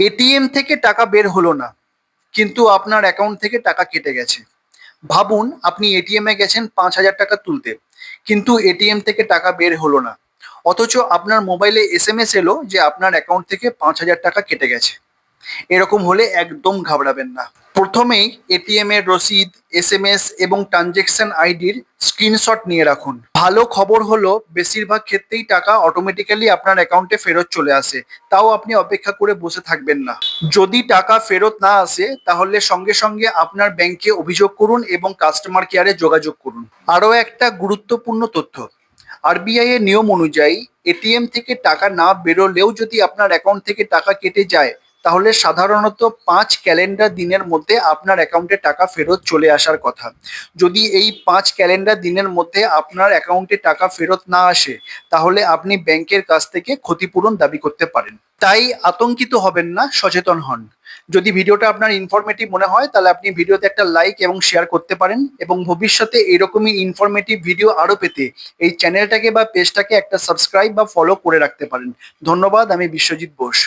ATM থেকে টাকা বের হলো না, কিন্তু আপনার অ্যাকাউন্ট থেকে টাকা কেটে গেছে। ভাবুন, আপনি এটিএম এ গেছেন 5,000 টাকা তুলতে, কিন্তু এটিএম থেকে টাকা বের হলো না, অথচ আপনার মোবাইলে এসএমএস এলো যে আপনার অ্যাকাউন্ট থেকে 5,000 টাকা কেটে গেছে। এরকম হলে একদম ঘাবড়াবেন না। প্রথমেই এটিএম এর রসিদ, এসএমএস এবং ট্রানজেকশন আইডির স্ক্রিনশট নিয়ে রাখুন। ভালো খবর হলো, বেশিরভাগ ক্ষেত্রেই টাকা অটোমেটিক্যালি আপনার অ্যাকাউন্টে ফেরত চলে আসে। তাও আপনি অপেক্ষা করে বসে থাকবেন না। যদি টাকা ফেরত না আসে, তাহলে সঙ্গে সঙ্গে আপনার ব্যাংকে অভিযোগ করুন এবং কাস্টমার কেয়ারে যোগাযোগ করুন। আরও একটা গুরুত্বপূর্ণ তথ্য, আরবিআই এর নিয়ম অনুযায়ী এটিএম থেকে টাকা না বেরোলেও যদি আপনার অ্যাকাউন্ট থেকে টাকা কেটে যায়, তাহলে সাধারণত 5 ক্যালেন্ডার দিনের মধ্যে আপনার অ্যাকাউন্টে টাকা ফেরত চলে আসার কথা। যদি এই 5 ক্যালেন্ডার দিনের মধ্যে আপনার অ্যাকাউন্টে টাকা ফেরত না আসে, তাহলে আপনি ব্যাংকের কাছ থেকে ক্ষতিপূরণ দাবি করতে পারেন। তাই আতঙ্কিত হবেন না, সচেতন হন। যদি ভিডিওটা আপনার ইনফরমেটিভ মনে হয়, তাহলে আপনি ভিডিওতে একটা লাইক এবং শেয়ার করতে পারেন, এবং ভবিষ্যতে এরকমই ইনফরমেটিভ ভিডিও আরো পেতে এই চ্যানেলটাকে বা পেজটাকে একটা সাবস্ক্রাইব বা ফলো করে রাখতে পারেন। ধন্যবাদ। আমি বিশ্বজিৎ বোস।